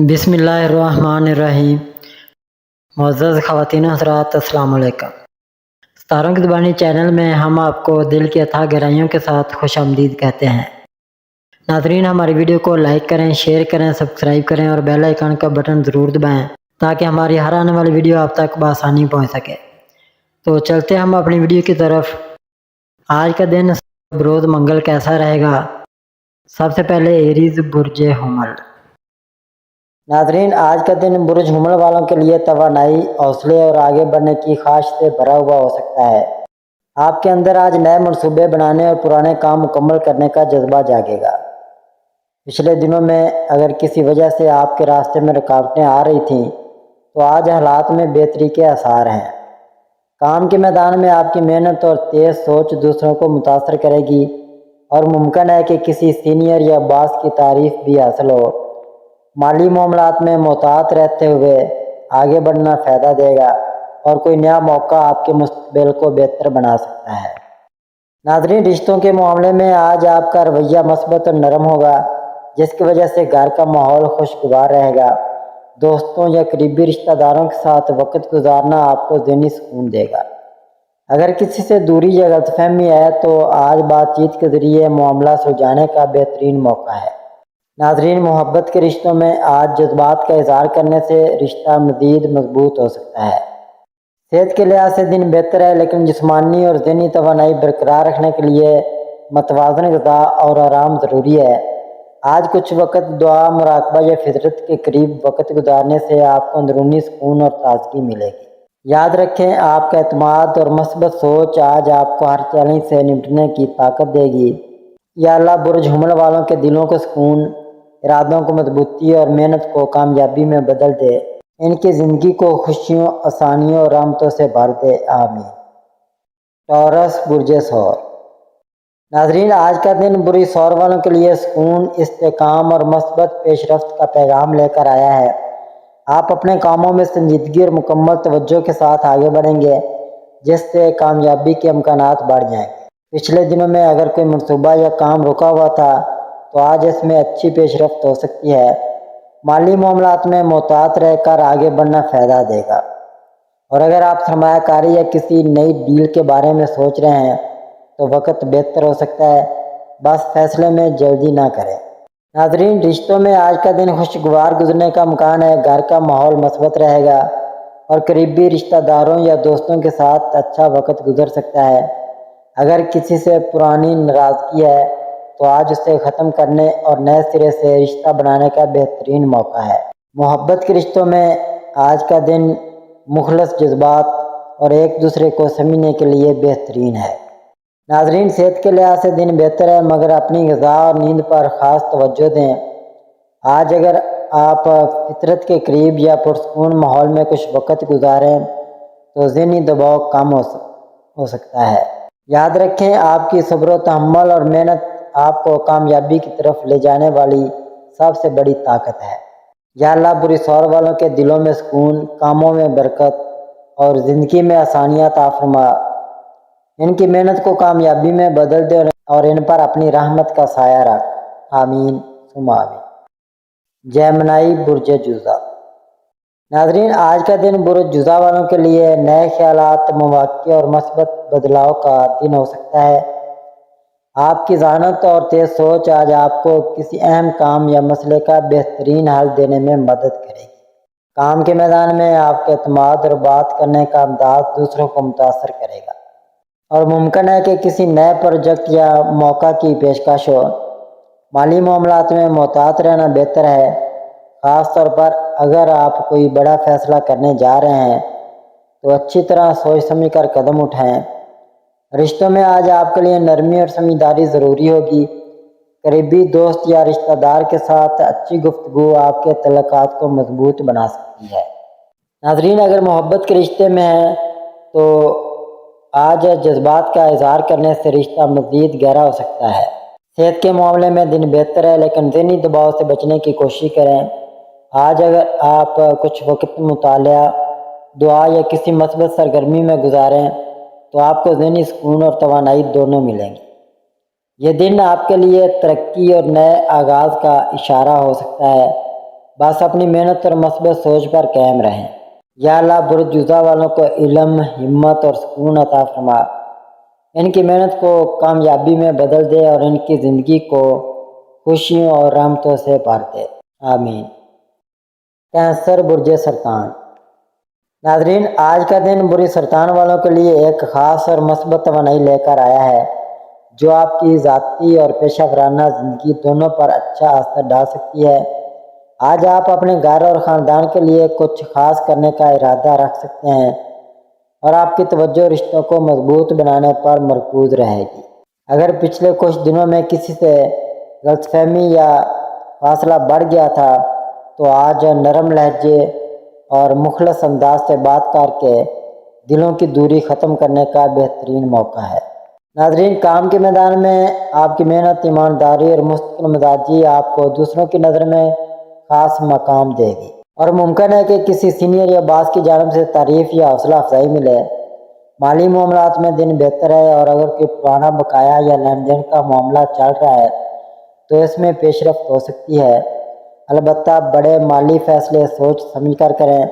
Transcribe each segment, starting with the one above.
بسم اللہ الرحمن الرحیم۔ معزز خواتین و حضرات، السلام علیکم۔ ستاروں کی زبانی چینل میں ہم آپ کو دل کی اتھاہ گہرائیوں کے ساتھ خوش آمدید کہتے ہیں۔ ناظرین، ہماری ویڈیو کو لائک کریں، شیئر کریں، سبسکرائب کریں اور بیل آئیکن کا بٹن ضرور دبائیں تاکہ ہماری ہر آنے والی ویڈیو آپ تک بآسانی پہنچ سکے۔ تو چلتے ہم اپنی ویڈیو کی طرف۔ آج کا دن بروز منگل کیسا رہے گا؟ سب سے پہلے ایریز برج حمل۔ ناظرین، آج کا دن برج حمل والوں کے لیے توانائی، حوصلے اور آگے بڑھنے کی خواہش سے بھرا ہوا ہو سکتا ہے۔ آپ کے اندر آج نئے منصوبے بنانے اور پرانے کام مکمل کرنے کا جذبہ جاگے گا۔ پچھلے دنوں میں اگر کسی وجہ سے آپ کے راستے میں رکاوٹیں آ رہی تھیں تو آج حالات میں بہتری کے آثار ہیں۔ کام کے میدان میں آپ کی محنت اور تیز سوچ دوسروں کو متاثر کرے گی اور ممکن ہے کہ کسی سینئر یا باس کی تعریف بھی حاصل ہو۔ مالی معاملات میں محتاط رہتے ہوئے آگے بڑھنا فائدہ دے گا اور کوئی نیا موقع آپ کے مستقبل کو بہتر بنا سکتا ہے۔ ناظرین، رشتوں کے معاملے میں آج آپ کا رویہ مثبت اور نرم ہوگا، جس کی وجہ سے گھر کا ماحول خوشگوار رہے گا۔ دوستوں یا قریبی رشتہ داروں کے ساتھ وقت گزارنا آپ کو ذہنی سکون دے گا۔ اگر کسی سے دوری یا غلط فہمی ہے تو آج بات چیت کے ذریعے معاملہ سلجھانے کا بہترین موقع ہے۔ ناظرین، محبت کے رشتوں میں آج جذبات کا اظہار کرنے سے رشتہ مزید مضبوط ہو سکتا ہے۔ صحت کے لحاظ سے دن بہتر ہے، لیکن جسمانی اور ذہنی توانائی برقرار رکھنے کے لیے متوازن غذا اور آرام ضروری ہے۔ آج کچھ وقت دعا، مراقبہ یا فطرت کے قریب وقت گزارنے سے آپ کو اندرونی سکون اور تازگی ملے گی۔ یاد رکھیں، آپ کا اعتماد اور مثبت سوچ آج آپ کو ہر چیلنج سے نمٹنے کی طاقت دے گی۔ یا اللہ برج حمل والوں کے دلوں کو سکون، ارادوں کو مضبوطی اور محنت کو کامیابی میں بدل دے۔ ان کی زندگی کو خوشیوں، آسانیوں اور رحمتوں سے بھر دے، آمین۔ ٹورس برج ثور۔ ناظرین، آج کا دن برج ثور والوں کے لیے سکون، استحکام اور مثبت پیش رفت کا پیغام لے کر آیا ہے۔ آپ اپنے کاموں میں سنجیدگی اور مکمل توجہ کے ساتھ آگے بڑھیں گے، جس سے کامیابی کے امکانات بڑھ جائیں گے۔ پچھلے دنوں میں اگر کوئی منصوبہ یا کام رکا ہوا تھا تو آج اس میں اچھی پیش رفت ہو سکتی ہے۔ مالی معاملات میں محتاط رہ کر آگے بڑھنا فائدہ دے گا۔ اور اگر آپ سرمایہ کاری یا کسی نئی ڈیل کے بارے میں سوچ رہے ہیں تو وقت بہتر ہو سکتا ہے، بس فیصلے میں جلدی نہ کریں۔ ناظرین، رشتوں میں آج کا دن خوشگوار گزرنے کا امکان ہے۔ گھر کا ماحول مثبت رہے گا اور قریبی رشتہ داروں یا دوستوں کے ساتھ اچھا وقت گزر سکتا ہے۔ اگر کسی سے پرانی ناراضگی ہے تو آج اسے ختم کرنے اور نئے سرے سے رشتہ بنانے کا بہترین موقع ہے۔ محبت کے رشتوں میں آج کا دن مخلص جذبات اور ایک دوسرے کو سمجھنے کے لیے بہترین ہے۔ ناظرین، صحت کے لحاظ سے دن بہتر ہے، مگر اپنی غذا اور نیند پر خاص توجہ دیں۔ آج اگر آپ فطرت کے قریب یا پرسکون ماحول میں کچھ وقت گزاریں تو ذہنی دباؤ کم ہو سکتا ہے۔ یاد رکھیں، آپ کی صبر و تحمل اور محنت آپ کو کامیابی کی طرف لے جانے والی سب سے بڑی طاقت ہے۔ یا اللہ برج ثور والوں کے دلوں میں سکون، کاموں میں برکت اور زندگی میں آسانیاں عطا فرما۔ ان کی محنت کو کامیابی میں بدل دے اور ان پر اپنی رحمت کا سایہ رکھ، آمین ثم آمین۔ جیمنائی برج جوزا۔ ناظرین، آج کا دن برج جوزا والوں کے لیے نئے خیالات، مواقع اور مثبت بدلاؤ کا دن ہو سکتا ہے۔ آپ کی ذہانت اور تیز سوچ آج آپ کو کسی اہم کام یا مسئلے کا بہترین حل دینے میں مدد کرے گی۔ کام کے میدان میں آپ کے اعتماد اور بات کرنے کا انداز دوسروں کو متاثر کرے گا اور ممکن ہے کہ کسی نئے پروجیکٹ یا موقع کی پیشکش ہو۔ مالی معاملات میں محتاط رہنا بہتر ہے، خاص طور پر اگر آپ کوئی بڑا فیصلہ کرنے جا رہے ہیں تو اچھی طرح سوچ سمجھ کر قدم اٹھائیں۔ رشتوں میں آج آپ کے لیے نرمی اور سمجھداری ضروری ہوگی۔ قریبی دوست یا رشتہ دار کے ساتھ اچھی گفتگو آپ کے تعلقات کو مضبوط بنا سکتی ہے۔ ناظرین، اگر محبت کے رشتے میں ہیں تو آج جذبات کا اظہار کرنے سے رشتہ مزید گہرا ہو سکتا ہے۔ صحت کے معاملے میں دن بہتر ہے، لیکن ذہنی دباؤ سے بچنے کی کوشش کریں۔ آج اگر آپ کچھ وقت مطالعہ، دعا یا کسی مثبت سرگرمی میں گزاریں تو آپ کو ذہنی سکون اور توانائی دونوں ملیں گی۔ یہ دن آپ کے لیے ترقی اور نئے آغاز کا اشارہ ہو سکتا ہے۔ بس اپنی محنت اور مثبت سوچ پر قائم رہیں۔ یا اللہ برج جوزہ والوں کو علم، ہمت اور سکون عطا فرما، ان کی محنت کو کامیابی میں بدل دے اور ان کی زندگی کو خوشیوں اور رحمتوں سے بھر دے، آمین۔ کینسر برج سرطان۔ ناظرین، آج کا دن برج سرطان والوں کے لیے ایک خاص اور مثبت توانائی لے کر آیا ہے جو آپ کی ذاتی اور پیشہ ورانہ زندگی دونوں پر اچھا اثر ڈال سکتی ہے۔ آج آپ اپنے گھر اور خاندان کے لیے کچھ خاص کرنے کا ارادہ رکھ سکتے ہیں اور آپ کی توجہ رشتوں کو مضبوط بنانے پر مرکوز رہے گی۔ اگر پچھلے کچھ دنوں میں کسی سے غلط فہمی یا فاصلہ بڑھ گیا تھا تو آج نرم لہجے اور مخلص انداز سے بات کر کے دلوں کی دوری ختم کرنے کا بہترین موقع ہے۔ ناظرین، کام کے میدان میں آپ کی محنت، ایمانداری اور مستقل مزاجی آپ کو دوسروں کی نظر میں خاص مقام دے گی، اور ممکن ہے کہ کسی سینئر یا باس کی جانب سے تعریف یا حوصلہ افزائی ملے۔ مالی معاملات میں دن بہتر ہے، اور اگر کوئی پرانا بقایا یا لین دین کا معاملہ چل رہا ہے تو اس میں پیش رفت ہو سکتی ہے۔ البتہ بڑے مالی فیصلے سوچ سمجھ کر کریں۔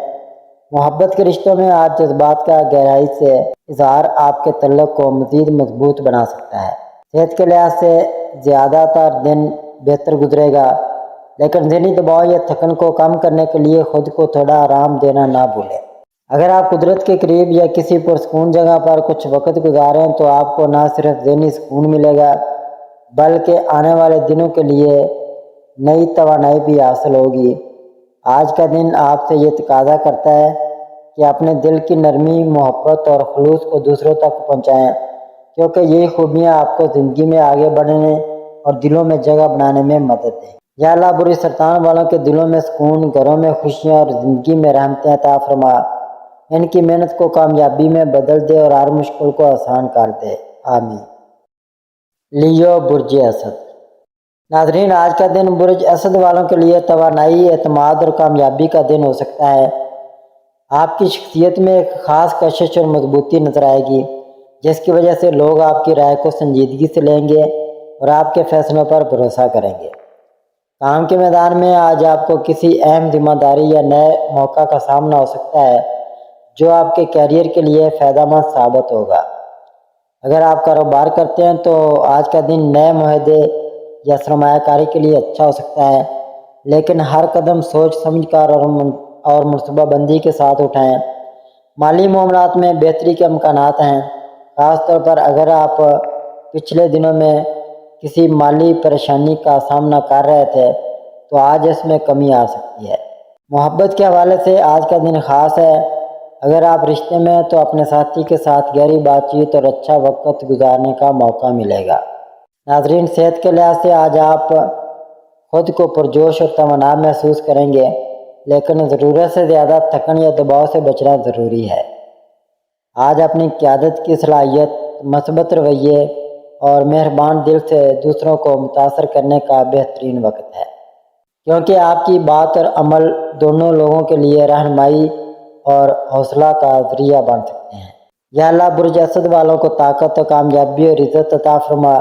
محبت کے رشتوں میں آج جذبات کا گہرائی سے اظہار آپ کے تعلق کو مزید مضبوط بنا سکتا ہے۔ صحت کے لحاظ سے زیادہ تر دن بہتر گزرے گا، لیکن ذہنی دباؤ یا تھکن کو کم کرنے کے لیے خود کو تھوڑا آرام دینا نہ بھولیں۔ اگر آپ قدرت کے قریب یا کسی پرسکون جگہ پر کچھ وقت گزاریں تو آپ کو نہ صرف ذہنی سکون ملے گا بلکہ آنے والے دنوں کے لیے نئی توانائی بھی حاصل ہوگی۔ آج کا دن آپ سے یہ تقاضا کرتا ہے کہ اپنے دل کی نرمی، محبت اور خلوص کو دوسروں تک پہنچائیں، کیونکہ یہی خوبیاں آپ کو زندگی میں آگے بڑھنے اور دلوں میں جگہ بنانے میں مدد دیں۔ یا اللہ برج سرطان والوں کے دلوں میں سکون، گھروں میں خوشیاں اور زندگی میں رحمتیں عطا فرما، ان کی محنت کو کامیابی میں بدل دے اور ہر مشکل کو آسان کر دے، آمین۔ لیو برج اسد۔ ناظرین، آج کا دن برج اسد والوں کے لیے توانائی، اعتماد اور کامیابی کا دن ہو سکتا ہے۔ آپ کی شخصیت میں ایک خاص کشش اور مضبوطی نظر آئے گی، جس کی وجہ سے لوگ آپ کی رائے کو سنجیدگی سے لیں گے اور آپ کے فیصلوں پر بھروسہ کریں گے۔ کام کے میدان میں آج آپ کو کسی اہم ذمہ داری یا نئے موقع کا سامنا ہو سکتا ہے جو آپ کے کیریئر کے لیے فائدہ مند ثابت ہوگا۔ اگر آپ کاروبار کرتے ہیں تو آج کا دن نئے معاہدے یا سرمایہ کاری کے لیے اچھا ہو سکتا ہے، لیکن ہر قدم سوچ سمجھ کر اور منصوبہ بندی کے ساتھ اٹھائیں۔ مالی معاملات میں بہتری کے امکانات ہیں، خاص طور پر اگر آپ پچھلے دنوں میں کسی مالی پریشانی کا سامنا کر رہے تھے تو آج اس میں کمی آ سکتی ہے۔ محبت کے حوالے سے آج کا دن خاص ہے۔ اگر آپ رشتے میں ہیں تو اپنے ساتھی کے ساتھ گہری بات چیت اور اچھا وقت گزارنے کا موقع ملے گا۔ ناظرین، صحت کے لحاظ سے آج آپ خود کو پرجوش اور توانا محسوس کریں گے، لیکن ضرورت سے زیادہ تھکن یا دباؤ سے بچنا ضروری ہے۔ آج اپنی قیادت کی صلاحیت، مثبت رویے اور مہربان دل سے دوسروں کو متاثر کرنے کا بہترین وقت ہے، کیونکہ آپ کی بات اور عمل دونوں لوگوں کے لیے رہنمائی اور حوصلہ کا ذریعہ بن سکتے ہیں۔ یا اللہ برج اسد والوں کو طاقت و کامیابی اور عزت عطا فرما،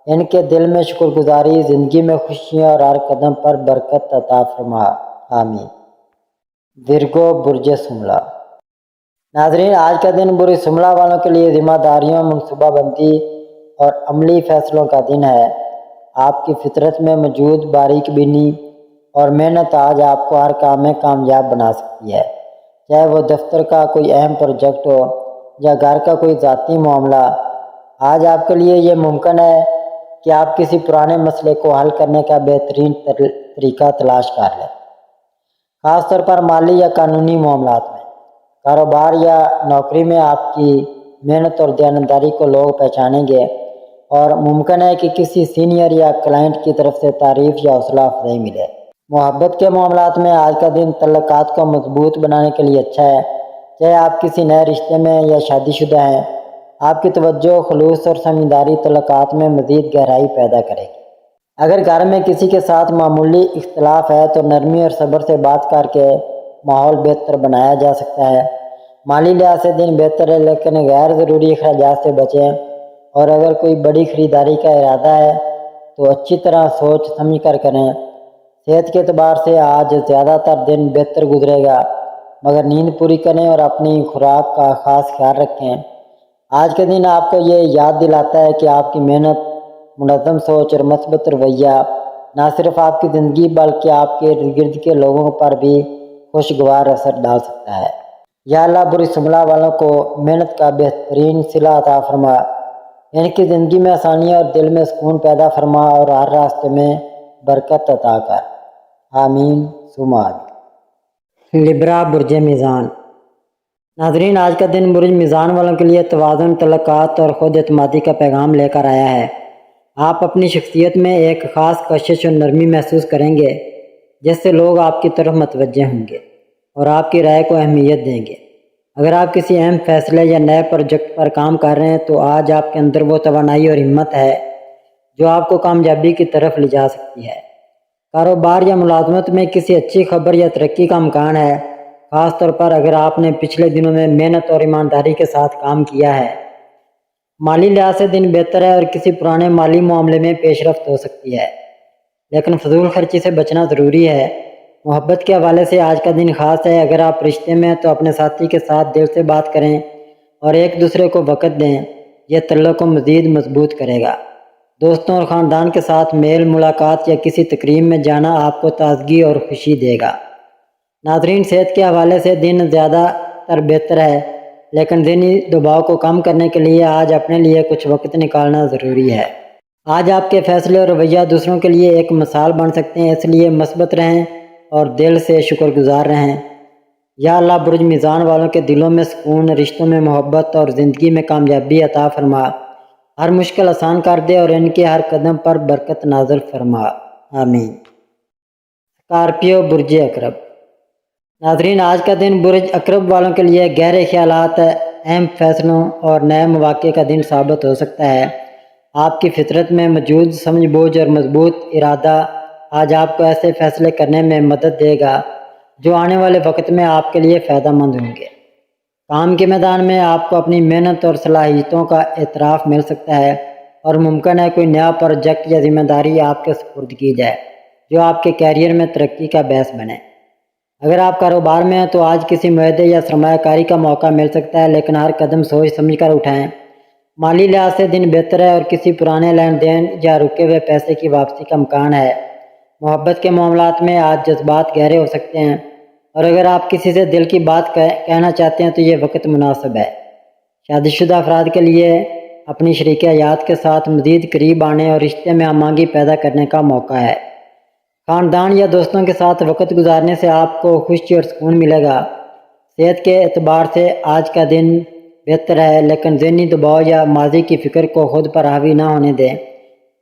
ان کے دل میں شکر گزاری، زندگی میں خوشیاں اور ہر قدم پر برکت عطا فرما، آمین۔ ورگو برج سملہ۔ ناظرین، آج کا دن برج سملہ والوں کے لیے ذمہ داریوں، منصوبہ بندی اور عملی فیصلوں کا دن ہے۔ آپ کی فطرت میں موجود باریک بینی اور محنت آج آپ کو ہر کام میں کامیاب بنا سکتی ہے، چاہے وہ دفتر کا کوئی اہم پروجیکٹ ہو یا گھر کا کوئی ذاتی معاملہ۔ آج آپ کے لیے یہ ممکن ہے کہ آپ کسی پرانے مسئلے کو حل کرنے کا بہترین طریقہ تلاش کر لیں، خاص طور پر مالی یا قانونی معاملات میں۔ کاروبار یا نوکری میں آپ کی محنت اور دیانتداری کو لوگ پہچانیں گے، اور ممکن ہے کہ کسی سینئر یا کلائنٹ کی طرف سے تعریف یا حوصلہ افزائی ملے۔ محبت کے معاملات میں آج کا دن تعلقات کو مضبوط بنانے کے لیے اچھا ہے، چاہے آپ کسی نئے رشتے میں یا شادی شدہ ہیں۔ آپ کی توجہ، خلوص اور سمجھداری تعلقات میں مزید گہرائی پیدا کرے گی۔ اگر گھر میں کسی کے ساتھ معمولی اختلاف ہے تو نرمی اور صبر سے بات کر کے ماحول بہتر بنایا جا سکتا ہے۔ مالی لحاظ سے دن بہتر ہے، لیکن غیر ضروری اخراجات سے بچیں، اور اگر کوئی بڑی خریداری کا ارادہ ہے تو اچھی طرح سوچ سمجھ کر کریں۔ صحت کے اعتبار سے آج زیادہ تر دن بہتر گزرے گا، مگر نیند پوری کریں اور اپنی خوراک کا خاص خیال رکھیں۔ آج کا دن آپ کو یہ یاد دلاتا ہے کہ آپ کی محنت، منظم سوچ اور مثبت رویہ نہ صرف آپ کی زندگی بلکہ آپ کے ارد گرد کے لوگوں پر بھی خوشگوار اثر ڈال سکتا ہے۔ یا اللہ بری صلہ والوں کو محنت کا بہترین صلہ عطا فرما، ان کی زندگی میں آسانی اور دل میں سکون پیدا فرما اور ہر راستے میں برکت عطا کر، آمین ثم آمین۔ لبرا برج میزان۔ ناظرین، آج کا دن برج میزان والوں کے لیے توازن، تعلقات اور خود اعتمادی کا پیغام لے کر آیا ہے۔ آپ اپنی شخصیت میں ایک خاص کشش اور نرمی محسوس کریں گے، جس سے لوگ آپ کی طرف متوجہ ہوں گے اور آپ کی رائے کو اہمیت دیں گے۔ اگر آپ کسی اہم فیصلے یا نئے پروجیکٹ پر کام کر رہے ہیں تو آج آپ کے اندر وہ توانائی اور ہمت ہے جو آپ کو کامیابی کی طرف لے جا سکتی ہے۔ کاروبار یا ملازمت میں کسی اچھی خبر یا ترقی کا امکان ہے، خاص طور پر اگر آپ نے پچھلے دنوں میں محنت اور ایمانداری کے ساتھ کام کیا ہے۔ مالی لحاظ سے دن بہتر ہے اور کسی پرانے مالی معاملے میں پیش رفت ہو سکتی ہے، لیکن فضول خرچی سے بچنا ضروری ہے۔ محبت کے حوالے سے آج کا دن خاص ہے۔ اگر آپ رشتے میں تو اپنے ساتھی کے ساتھ دل سے بات کریں اور ایک دوسرے کو وقت دیں، یہ تعلق کو مزید مضبوط کرے گا۔ دوستوں اور خاندان کے ساتھ میل ملاقات یا کسی تقریب میں جانا آپ کو تازگی اور خوشی دے گا۔ ناظرین، صحت کے حوالے سے دن زیادہ تر بہتر ہے، لیکن ذہنی دباؤ کو کم کرنے کے لیے آج اپنے لیے کچھ وقت نکالنا ضروری ہے۔ آج آپ کے فیصلے اور رویہ دوسروں کے لیے ایک مثال بن سکتے ہیں، اس لیے مثبت رہیں اور دل سے شکر گزار رہیں۔ یا اللہ برج میزان والوں کے دلوں میں سکون، رشتوں میں محبت اور زندگی میں کامیابی عطا فرما، ہر مشکل آسان کر دے اور ان کے ہر قدم پر برکت نازل فرما، آمین۔ اسکارپیو برج عقرب۔ ناظرین، آج کا دن برج عقرب والوں کے لیے گہرے خیالات، اہم فیصلوں اور نئے مواقع کا دن ثابت ہو سکتا ہے۔ آپ کی فطرت میں موجود سمجھ بوجھ اور مضبوط ارادہ آج آپ کو ایسے فیصلے کرنے میں مدد دے گا جو آنے والے وقت میں آپ کے لیے فائدہ مند ہوں گے۔ کام کے میدان میں آپ کو اپنی محنت اور صلاحیتوں کا اعتراف مل سکتا ہے اور ممکن ہے کوئی نیا پروجیکٹ یا ذمہ داری آپ کے سپرد کی جائے جو آپ کے کیریئر میں ترقی کا باعث بنے۔ اگر آپ کاروبار میں ہیں تو آج کسی معاہدے یا سرمایہ کاری کا موقع مل سکتا ہے، لیکن ہر قدم سوچ سمجھ کر اٹھائیں۔ مالی لحاظ سے دن بہتر ہے اور کسی پرانے لین دین یا رکے ہوئے پیسے کی واپسی کا امکان ہے۔ محبت کے معاملات میں آج جذبات گہرے ہو سکتے ہیں اور اگر آپ کسی سے دل کی بات کہنا چاہتے ہیں تو یہ وقت مناسب ہے۔ شادی شدہ افراد کے لیے اپنی شریک حیات کے ساتھ مزید قریب آنے اور رشتے میں ہم آہنگی پیدا کرنے کا موقع ہے۔ خاندان یا دوستوں کے ساتھ وقت گزارنے سے آپ کو خوشی اور سکون ملے گا۔ صحت کے اعتبار سے آج کا دن بہتر ہے، لیکن ذہنی دباؤ یا ماضی کی فکر کو خود پر حاوی نہ ہونے دیں۔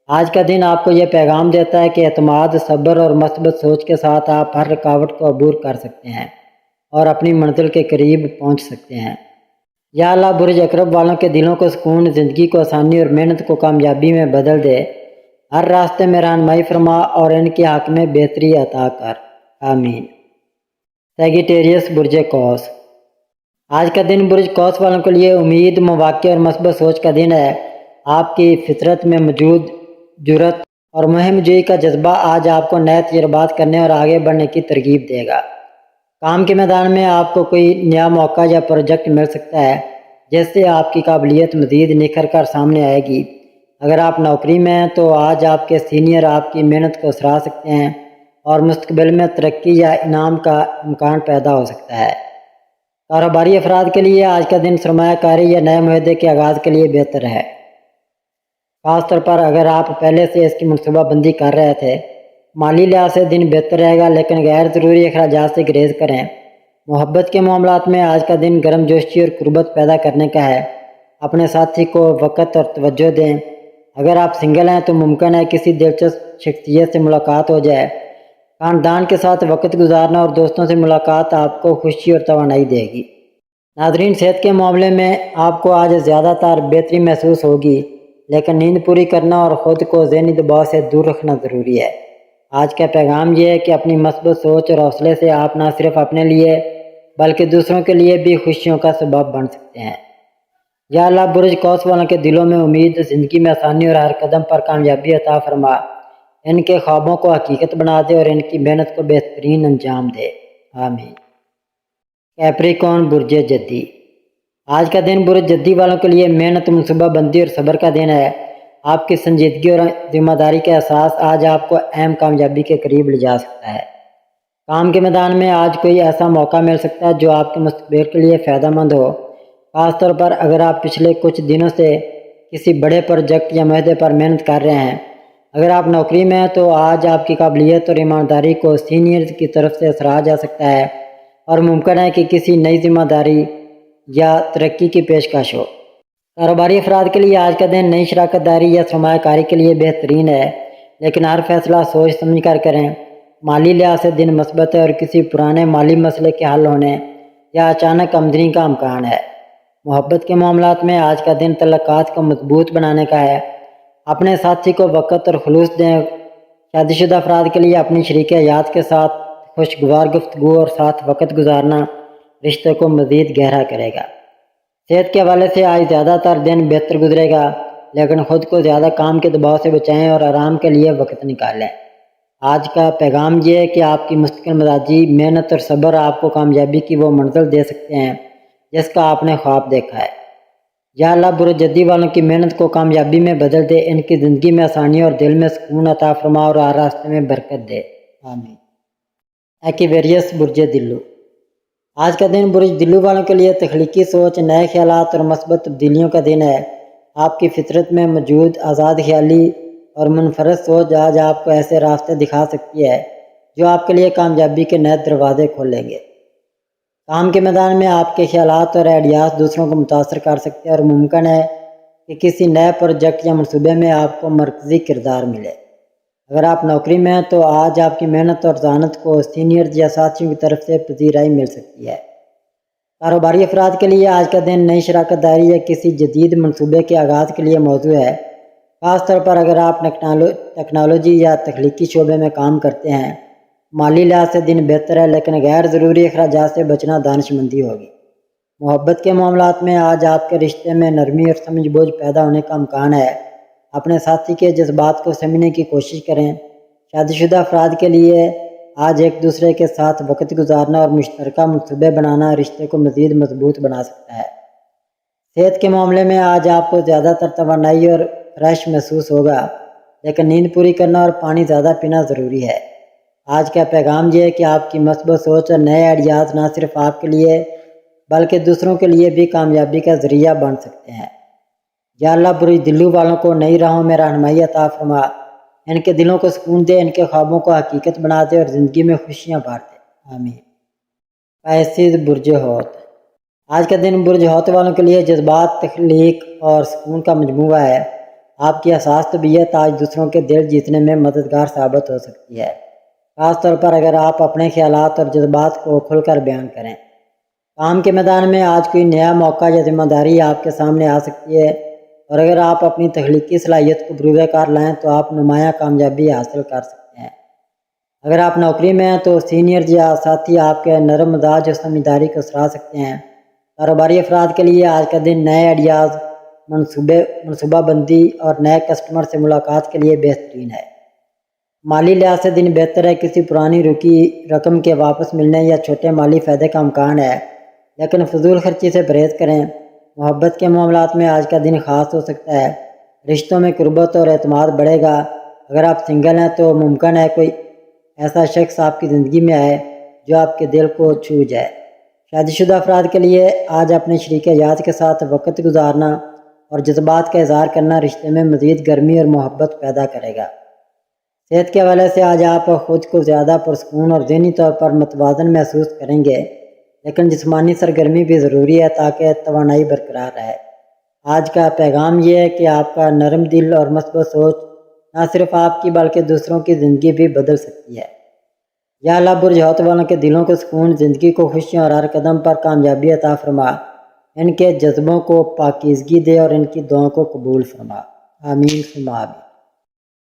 آج کا دن آپ کو یہ پیغام دیتا ہے کہ اعتماد، صبر اور مثبت سوچ کے ساتھ آپ ہر رکاوٹ کو عبور کر سکتے ہیں اور اپنی منزل کے قریب پہنچ سکتے ہیں۔ یا اللہ برج عقرب والوں کے دلوں کو سکون، زندگی کو آسانی اور محنت کو کامیابی میں بدل دے، ہر راستے میں رہنمائی فرما اور ان کے حق میں بہتری عطا کر، آمین۔ سیگیٹیریس برج قوس۔ آج کا دن برج قوس والوں کے لیے امید، مواقع اور مثبت سوچ کا دن ہے۔ آپ کی فطرت میں موجود جرأت اور مہم جوئی کا جذبہ آج آپ کو نئے تجربات کرنے اور آگے بڑھنے کی ترغیب دے گا۔ کام کے میدان میں آپ کو کوئی نیا موقع یا پروجیکٹ مل سکتا ہے جس سے آپ کی قابلیت مزید نکھر کر سامنے آئے گی۔ اگر آپ نوکری میں ہیں تو آج آپ کے سینئر آپ کی محنت کو سراہ سکتے ہیں اور مستقبل میں ترقی یا انعام کا امکان پیدا ہو سکتا ہے۔ کاروباری افراد کے لیے آج کا دن سرمایہ کاری یا نئے معاہدے کے آغاز کے لیے بہتر ہے، خاص طور پر اگر آپ پہلے سے اس کی منصوبہ بندی کر رہے تھے۔ مالی لحاظ سے دن بہتر رہے گا، لیکن غیر ضروری اخراجات سے گریز کریں۔ محبت کے معاملات میں آج کا دن گرم جوشی اور قربت پیدا کرنے کا ہے۔ اپنے ساتھی کو وقت اور توجہ دیں۔ اگر آپ سنگل ہیں تو ممکن ہے کسی دلچسپ شخصیت سے ملاقات ہو جائے۔ خاندان کے ساتھ وقت گزارنا اور دوستوں سے ملاقات آپ کو خوشی اور توانائی دے گی۔ ناظرین، صحت کے معاملے میں آپ کو آج زیادہ تر بہتری محسوس ہوگی، لیکن نیند پوری کرنا اور خود کو ذہنی دباؤ سے دور رکھنا ضروری ہے۔ آج کا پیغام یہ ہے کہ اپنی مثبت سوچ اور حوصلے سے آپ نہ صرف اپنے لیے بلکہ دوسروں کے لیے بھی خوشیوں کا سبب بن سکتے ہیں۔ یا اللہ برج قوس والوں کے دلوں میں امید، زندگی میں آسانی اور ہر قدم پر کامیابی عطا فرما۔ ان کے خوابوں کو حقیقت بنا دے اور ان کی محنت کو بہترین انجام دے، آمین۔ کیپریکون برج جدی۔ آج کا دن برج جدی والوں کے لیے محنت، منصوبہ بندی اور صبر کا دن ہے۔ آپ کی سنجیدگی اور ذمہ داری کا احساس آج آپ کو اہم کامیابی کے قریب لے جا سکتا ہے۔ کام کے میدان میں آج کوئی ایسا موقع مل سکتا ہے جو آپ کے مستقبل کے لیے فائدہ مند ہو، خاص طور پر اگر آپ پچھلے کچھ دنوں سے کسی بڑے پروجیکٹ یا معاہدے پر محنت کر رہے ہیں۔ اگر آپ نوکری میں ہیں تو آج آپ کی قابلیت اور ایمانداری کو سینئرز کی طرف سے سراہا جا سکتا ہے اور ممکن ہے کہ کسی نئی ذمہ داری یا ترقی کی پیشکش ہو۔ کاروباری افراد کے لیے آج کا دن نئی شراکت داری یا سرمایہ کاری کے لیے بہترین ہے، لیکن ہر فیصلہ سوچ سمجھ کر کریں۔ مالی لحاظ سے دن مثبت ہے اور کسی پرانے مالی مسئلے کے حل ہونے یا اچانک آمدنی کا امکان ہے۔ محبت کے معاملات میں آج کا دن تعلقات کو مضبوط بنانے کا ہے۔ اپنے ساتھی کو وقت اور خلوص دیں۔ شادی شدہ افراد کے لیے اپنی شریک حیات کے ساتھ خوشگوار گفتگو اور ساتھ وقت گزارنا رشتے کو مزید گہرا کرے گا۔ صحت کے حوالے سے آج زیادہ تر دن بہتر گزرے گا، لیکن خود کو زیادہ کام کے دباؤ سے بچائیں اور آرام کے لیے وقت نکالیں۔ آج کا پیغام یہ ہے کہ آپ کی مستقل مزاجی، محنت اور صبر آپ کو کامیابی کی وہ منزل دے سکتے ہیں جس کا آپ نے خواب دیکھا ہے۔ یا اللہ برج جدی والوں کی محنت کو کامیابی میں بدل دے، ان کی زندگی میں آسانی اور دل میں سکون عطا فرما اور ہر راستے میں برکت دے، آمین۔ ایکویریس برج دلو۔ آج کا دن برج دلو والوں کے لیے تخلیقی سوچ، نئے خیالات اور مثبت تبدیلیوں کا دن ہے۔ آپ کی فطرت میں موجود آزاد خیالی اور منفرد سوچ آج آپ کو ایسے راستے دکھا سکتی ہے جو آپ کے لیے کامیابی کے نئے دروازے کھولیں گے۔ کام کے میدان میں آپ کے خیالات اور آئیڈیاز دوسروں کو متاثر کر سکتے ہیں اور ممکن ہے کہ کسی نئے پروجیکٹ یا منصوبے میں آپ کو مرکزی کردار ملے۔ اگر آپ نوکری میں ہیں تو آج آپ کی محنت اور ذہانت کو سینئرز یا ساتھیوں کی طرف سے پذیرائی مل سکتی ہے۔ کاروباری افراد کے لیے آج کا دن نئی شراکت داری یا کسی جدید منصوبے کے آغاز کے لیے موزوں ہے، خاص طور پر اگر آپ ٹیکنالوجی یا تخلیقی شعبے میں کام کرتے ہیں۔ مالی لحاظ سے دن بہتر ہے، لیکن غیر ضروری اخراجات سے بچنا دانش مندی ہوگی۔ محبت کے معاملات میں آج آپ کے رشتے میں نرمی اور سمجھ بوجھ پیدا ہونے کا امکان ہے۔ اپنے ساتھی کے جذبات کو سمجھنے کی کوشش کریں۔ شادی شدہ افراد کے لیے آج ایک دوسرے کے ساتھ وقت گزارنا اور مشترکہ منصوبے بنانا رشتے کو مزید مضبوط بنا سکتا ہے۔ صحت کے معاملے میں آج آپ کو زیادہ تر توانائی اور فریش محسوس ہوگا، لیکن نیند پوری کرنا اور پانی زیادہ پینا ضروری ہے۔ آج کا پیغام یہ ہے کہ آپ کی مثبت سوچ اور نئے آئیڈیاز نہ صرف آپ کے لیے بلکہ دوسروں کے لیے بھی کامیابی کا ذریعہ بن سکتے ہیں۔ یا اللہ برج دلو والوں کو نئی راہوں میں رہنمائی عطا فرما، ان کے دلوں کو سکون دے، ان کے خوابوں کو حقیقت بنا دے اور زندگی میں خوشیاں بھر دے، آمین۔ پیسز برج حوت۔ آج کا دن برج حوت والوں کے لیے جذبات، تخلیق اور سکون کا مجموعہ ہے۔ آپ کی حساس طبیعت آج دوسروں کے دل جیتنے میں مددگار ثابت ہو سکتی ہے، خاص طور پر اگر آپ اپنے خیالات اور جذبات کو کھل کر بیان کریں۔ کام کے میدان میں آج کوئی نیا موقع یا ذمہ داری آپ کے سامنے آ سکتی ہے، اور اگر آپ اپنی تخلیقی صلاحیت کو بروئے کار لائیں تو آپ نمایاں کامیابی حاصل کر سکتے ہیں۔ اگر آپ نوکری میں ہیں تو سینئرز یا ساتھی آپ کے نرم مزاج اور سمجھداری کو سراہ سکتے ہیں۔ کاروباری افراد کے لیے آج کا دن نئے آئیڈیاز، منصوبہ بندی اور نئے کسٹمر سے ملاقات کے لیے بہترین ہے۔ مالی لحاظ سے دن بہتر ہے، کسی پرانی رکی رقم کے واپس ملنے یا چھوٹے مالی فائدے کا امکان ہے، لیکن فضول خرچی سے پرہیز کریں۔ محبت کے معاملات میں آج کا دن خاص ہو سکتا ہے، رشتوں میں قربت اور اعتماد بڑھے گا۔ اگر آپ سنگل ہیں تو ممکن ہے کوئی ایسا شخص آپ کی زندگی میں آئے جو آپ کے دل کو چھو جائے۔ شادی شدہ افراد کے لیے آج اپنے شریک حیات کے ساتھ وقت گزارنا اور جذبات کا اظہار کرنا رشتے میں مزید گرمی اور محبت پیدا کرے گا۔ صحت کے حوالے سے آج آپ خود کو زیادہ پرسکون اور ذہنی طور پر متوازن محسوس کریں گے، لیکن جسمانی سرگرمی بھی ضروری ہے تاکہ توانائی برقرار رہے۔ آج کا پیغام یہ ہے کہ آپ کا نرم دل اور مثبت سوچ نہ صرف آپ کی بلکہ دوسروں کی زندگی بھی بدل سکتی ہے۔ یا اللہ برج حوت والوں کے دلوں کو سکون، زندگی کو خوشیاں اور ہر قدم پر کامیابی عطا فرما، ان کے جذبوں کو پاکیزگی دے اور ان کی دعاؤں کو قبول فرما، آمین ثم آمین۔